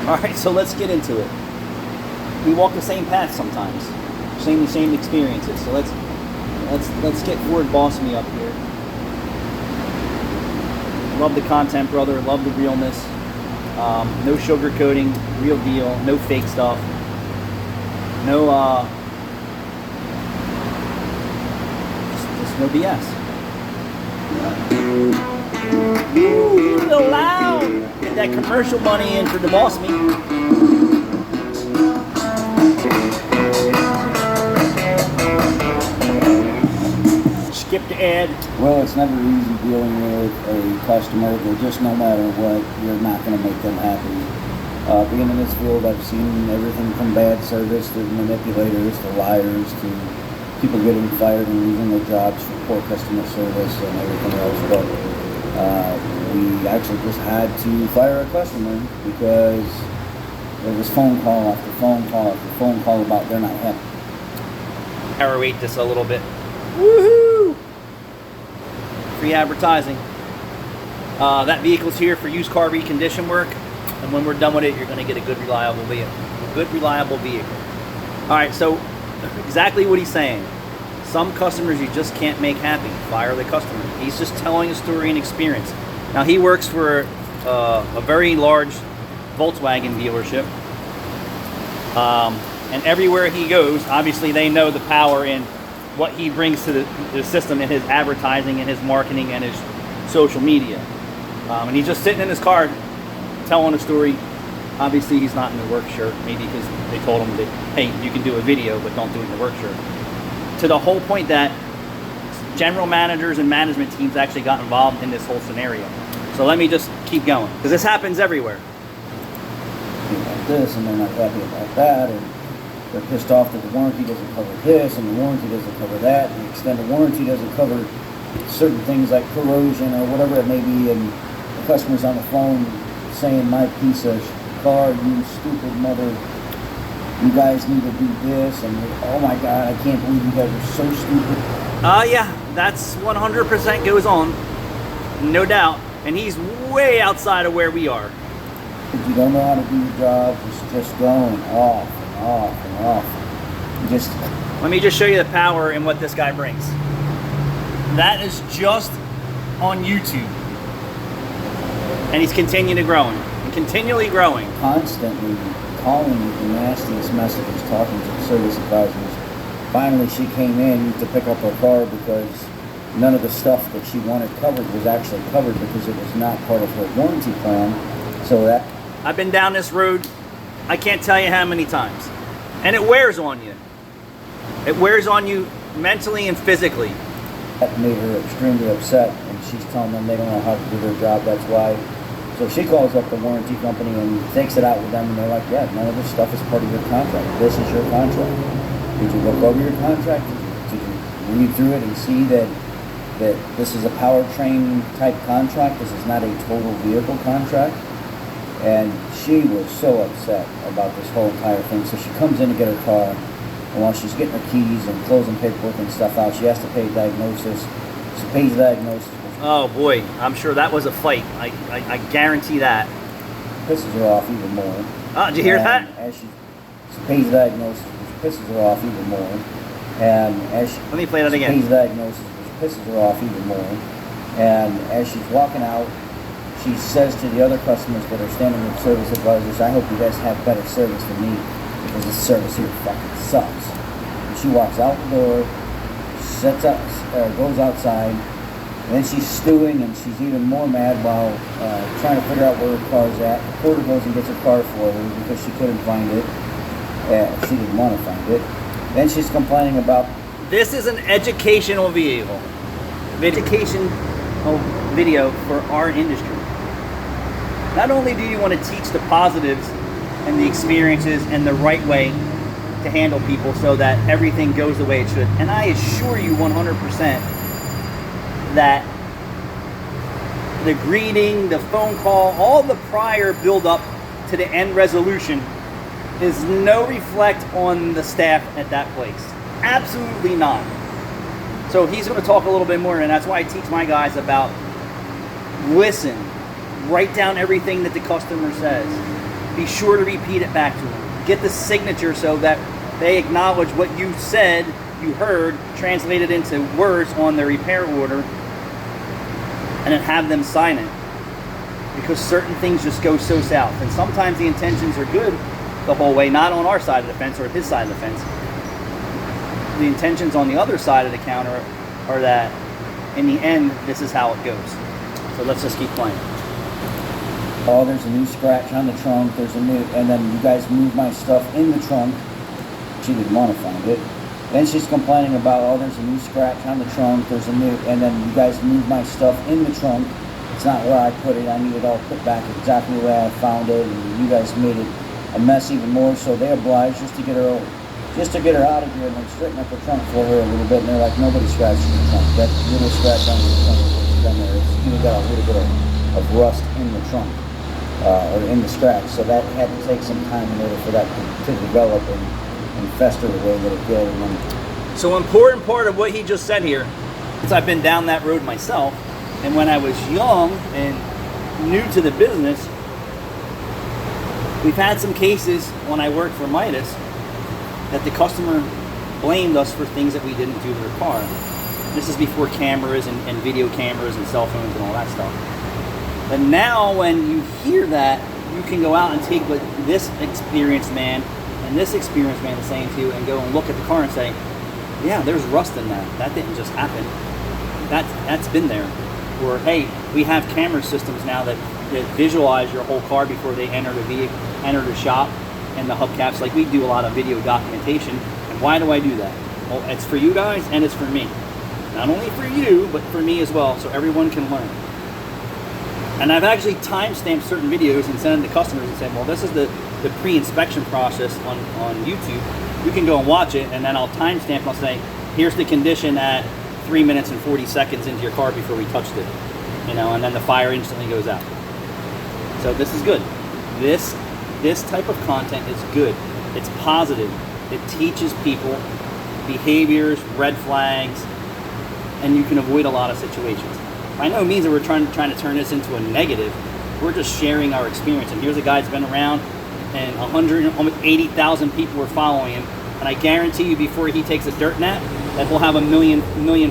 All right, so let's get into it. We walk the same path sometimes, same experiences. So let's get Ford Boss Me up here. Love the content, brother. Love the realness. No sugarcoating, real deal. No fake stuff. No just no BS. Ooh, a little loud. Get that commercial money in for the Boss Me. Skip the ad. Well, it's never easy dealing with a customer. They're just, no matter what, you're not going to make them happy. Being in this field, I've seen everything from bad service to manipulators to liars to people getting fired and losing their jobs for poor customer service and everything else. But we actually just had to fire a customer because there was phone call after phone call after phone call about they're not happy. Narrate this a little bit. Woohoo! Free advertising. That vehicle's here for used car recondition work, and when we're done with it, you're going to get a good, reliable vehicle. All right, so exactly what he's saying. Some customers you just can't make happy. Fire the customer. He's just telling a story and experience. Now, he works for a very large Volkswagen dealership, and everywhere he goes, obviously they know the power in what he brings to the system in his advertising and his marketing and his social media. And he's just sitting in his car telling a story. Obviously he's not in the work shirt, maybe because they told him that, hey, you can do a video, but don't do it in the work shirt. To the whole point that general managers and management teams actually got involved in this whole scenario. So let me just keep going, because this happens everywhere. Like this, and they're not happy about that, and they're pissed off that the warranty doesn't cover this, and the warranty doesn't cover that, and the extended warranty doesn't cover certain things like corrosion or whatever it may be, and the customer's on the phone saying, my piece of car, you stupid mother, you guys need to do this, and oh my god, I can't believe you guys are so stupid. Yeah, that's 100% goes on, no doubt, and he's way outside of where we are. If you don't know how to do your job, it's just going off and off and off. Let me just show you the power in what this guy brings. That is just on YouTube. And he's continually growing. Constantly calling with the nastiest messages, talking to the service advisors. Finally, she came in to pick up her car because none of the stuff that she wanted covered was actually covered because it was not part of her warranty plan. So that... I've been down this road, I can't tell you how many times. And it wears on you. It wears on you mentally and physically. That made her extremely upset, and she's telling them they don't know how to do their job, that's why. So she calls up the warranty company and takes it out with them, and they're like, yeah, none of this stuff is part of your contract. This is your contract. Did you look over your contract? Did you read through it and see that this is a powertrain type contract? This is not a total vehicle contract? And she was so upset about this whole entire thing. So she comes in to get her car, and while she's getting her keys and closing paperwork and stuff out, she has to pay diagnosis. She pays the diagnosis. Oh boy, I'm sure that was a fight. I guarantee that. Pisses her off even more. Did you hear that? As she pays the diagnosis, which pisses her off even more. And as she, let me play that again. Pays the diagnosis, which pisses her off even more. And as she's walking out, she says to the other customers that are standing with service advisors, I hope you guys have better service than me, because this service here fucking sucks. And she walks out the door, goes outside, and then she's stewing, and she's even more mad while trying to figure out where her car's at. The porter goes and gets her car for her because she couldn't find it. She didn't want to find it. Then she's complaining about... This is an educational vehicle. Educational video for our industry. Not only do you want to teach the positives and the experiences and the right way to handle people so that everything goes the way it should, and I assure you 100% that the greeting, the phone call, all the prior build up to the end resolution is no reflect on the staff at that place. Absolutely not. So he's going to talk a little bit more, and that's why I teach my guys about listen, write down everything that the customer says. be sure to repeat it back to them. Get the signature so that they acknowledge what you said, you heard, translated into words on their repair order, and then have them sign it. Because certain things just go so south. And sometimes the intentions are good the whole way, not on our side of the fence or his side of the fence. The intentions on the other side of the counter are that in the end, this is how it goes. So let's just keep playing. Oh, there's a new scratch on the trunk. There's a new, and then you guys moved my stuff in the trunk. She didn't want to find it. Then she's complaining about, oh, there's a new scratch on the trunk. There's a new, and then you guys moved my stuff in the trunk. It's not where I put it. I need it all put back exactly the way I found it. And you guys made it a mess even more. So they obliged just to get her out of here and then straighten up the trunk for her a little bit. And they're like, nobody scratched the trunk. That little scratch on the trunk is done there. It's even got a little bit of rust in the trunk. Or in the scratch, so that had to take some time in order for that to develop and fester the way that it did. And then, so important part of what he just said here, is I've been down that road myself, and when I was young and new to the business, we've had some cases when I worked for Midas that the customer blamed us for things that we didn't do to their car. This is before cameras and video cameras and cell phones and all that stuff. But now when you hear that, you can go out and take what this experienced man and this experienced man is saying to you and go and look at the car and say, yeah, there's rust in that. That didn't just happen. That's been there. Or, hey, we have camera systems now that visualize your whole car before they enter the shop and the hubcaps. Like, we do a lot of video documentation. And why do I do that? Well, it's for you guys and it's for me. Not only for you, but for me as well, so everyone can learn. And I've actually time-stamped certain videos and sent them to customers and said, well, this is the pre-inspection process on YouTube. You can go and watch it, and then I'll timestamp and I'll say, here's the condition at 3 minutes and 40 seconds into your car before we touched it. And then the fire instantly goes out. So this is good. This type of content is good. It's positive. It teaches people behaviors, red flags, and you can avoid a lot of situations. By no means that we're trying to turn this into a negative. We're just sharing our experience. And here's a guy that's been around, and almost 80,000 people are following him. And I guarantee you, before he takes a dirt nap, that he'll have a million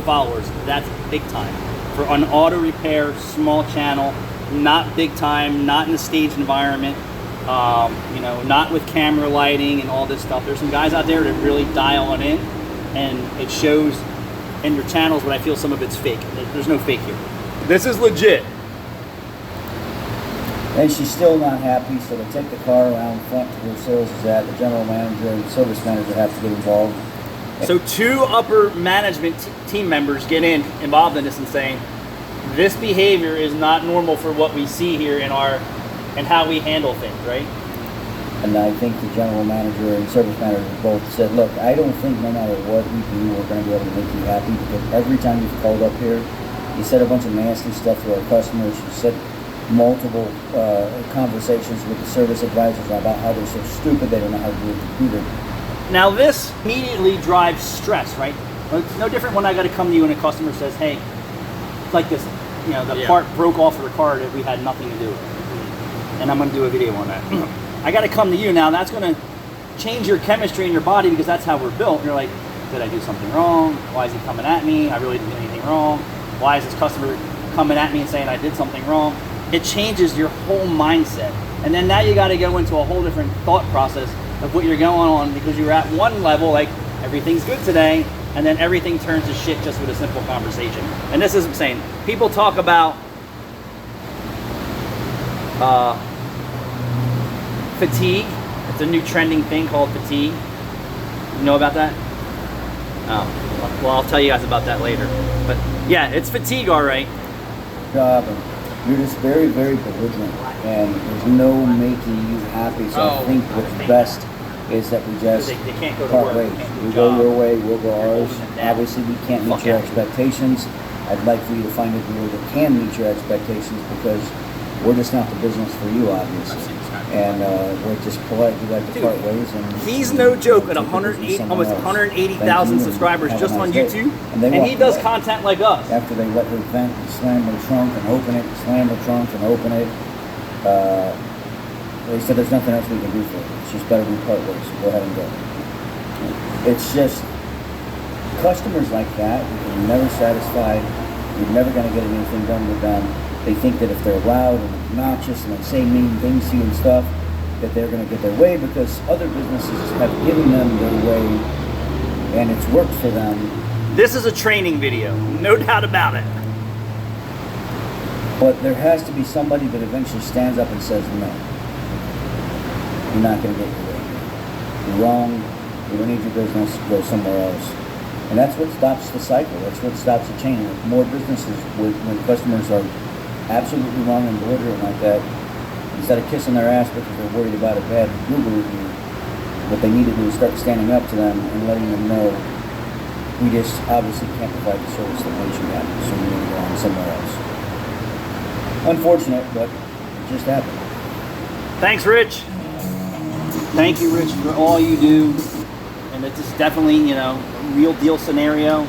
followers. That's big time for an auto repair, small channel, not big time, not in a staged environment. Not with camera lighting and all this stuff. There's some guys out there that really dial it in, and it shows in your channels, but I feel some of it's fake. There's no fake here. This is legit. and she's still not happy, so they take the car around front to where sales is at. The general manager and service manager have to get involved. So two upper management team members get involved in this and saying, this behavior is not normal for what we see here and how we handle things, right? And I think the general manager and service manager both said, look, I don't think no matter what we do, we're going to be able to make you happy, because every time you've called up here, you said a bunch of nasty stuff to our customers. You said multiple conversations with the service advisors about how they're so stupid they don't know how to do a computer. Now this immediately drives stress, right? It's no different when I got to come to you and a customer says, hey, it's like this, the part broke off of the car that we had nothing to do with. And I'm going to do a video on that. I got to come to you now. That's going to change your chemistry in your body, because that's how we're built. And you're like, did I do something wrong? Why is he coming at me? I really didn't do anything wrong. Why is this customer coming at me and saying I did something wrong? It changes your whole mindset. And then now you got to go into a whole different thought process of what you're going on, because you're at one level, like everything's good today, and then everything turns to shit just with a simple conversation. And this is what I'm saying. People talk about fatigue. It's a new trending thing called fatigue. You know about that? Oh, well, I'll tell you guys about that later. But yeah, it's fatigue, all right. Job, and you're just very, very belligerent, and there's no making you happy. So I think what's best is that we just they can't go to part work. ways. They can't do You a go job. your way, we'll go ours. holding them down. Obviously, we can't meet Fuck your out. expectations. I'd like for you to find a dealer that can meet your expectations, because we're just not the business for you, obviously. And we're just politely like to Dude, part ways. And He's no joke at take the business 108, someone almost else. 180,000 Thank you, subscribers and have just a on nice day. YouTube, they and he walk does away. content like us. After they let her vent and slam the trunk and open it, slam the trunk and open it, They said there's nothing else we can do for it. It's just better we part ways. Go ahead and go. It's just customers like that, you're never satisfied. You're never going to get anything done with them. They think that if they're loud and obnoxious and they say mean things to you and stuff, that they're going to get their way because other businesses have given them their way and it's worked for them. This is a training video, no doubt about it. But there has to be somebody that eventually stands up and says, no, you're not going to get your way. You're wrong. We don't need your business. Go somewhere else. And that's what stops the cycle. That's what stops the chain. With more businesses, when customers are absolutely wrong and belligerent like that, instead of kissing their ass because they're worried about a bad Google review, what they need to do is start standing up to them and letting them know, we just obviously can't provide the service that makes you happy, so we need to go on somewhere else. Unfortunate, but it just happened. Thanks, Rich. Thank you, Rich, for all you do. And it's just definitely, you know, a real deal scenario.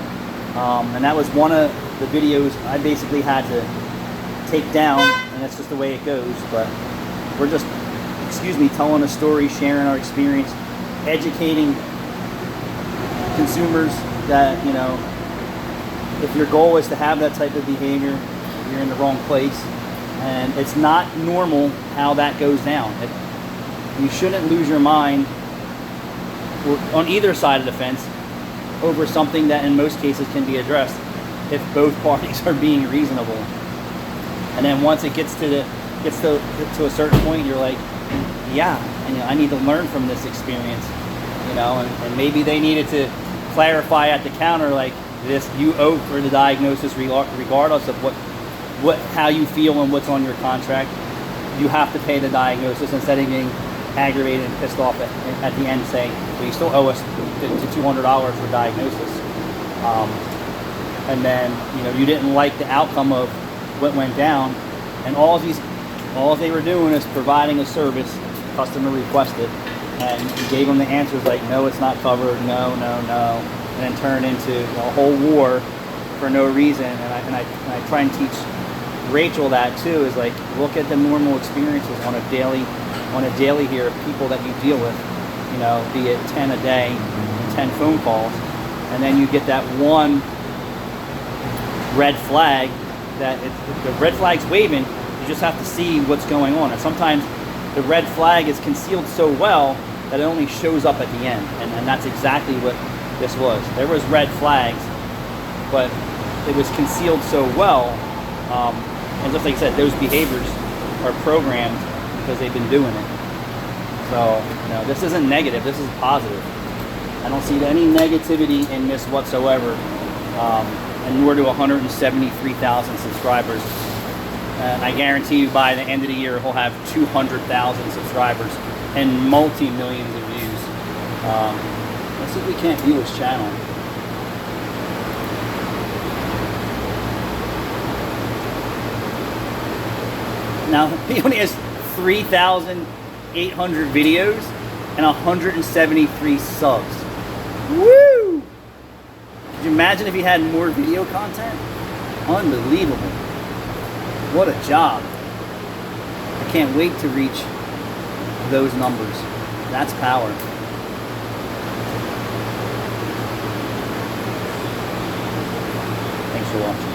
And that was one of the videos I basically had to take down, and that's just the way it goes. But we're just, telling a story, sharing our experience, educating consumers that, you know, if your goal is to have that type of behavior, you're in the wrong place. And it's not normal how that goes down. You shouldn't lose your mind on either side of the fence over something that in most cases can be addressed if both parties are being reasonable. And then once it gets to a certain point, you're like, yeah, and, you know, I need to learn from this experience, you know, and maybe they needed to clarify at the counter, like, this, you owe for the diagnosis regardless of how you feel and what's on your contract. You have to pay the diagnosis instead of being aggravated and pissed off at the end saying, well, you still owe us to $200 for diagnosis. And then, you know, you didn't like the outcome of what went down, and all they were doing is providing a service customer requested, and you gave them the answers like, no, it's not covered, no, and then turned into a whole war for no reason. And I try and teach Rachel that too, is like, look at the normal experiences on a daily here of people that you deal with, you know, be it 10 a day, 10 phone calls, and then you get that one red flag that if the red flag's waving, you just have to see what's going on. And sometimes the red flag is concealed so well that it only shows up at the end, and that's exactly what this was. There was red flags, but it was concealed so well. And just like I said, those behaviors are programmed because they've been doing it. So, you know, this isn't negative, this is positive. I don't see any negativity in this whatsoever, and nor do 173,000 subscribers. I guarantee you by the end of the year, he'll have 200,000 subscribers and multi-millions of views. Let's see if we can't view his channel. Now, he only has 3,800 videos and 173 subs. Woo! Could you imagine if he had more video content? Unbelievable. What a job. I can't wait to reach those numbers. That's power. Thanks for watching.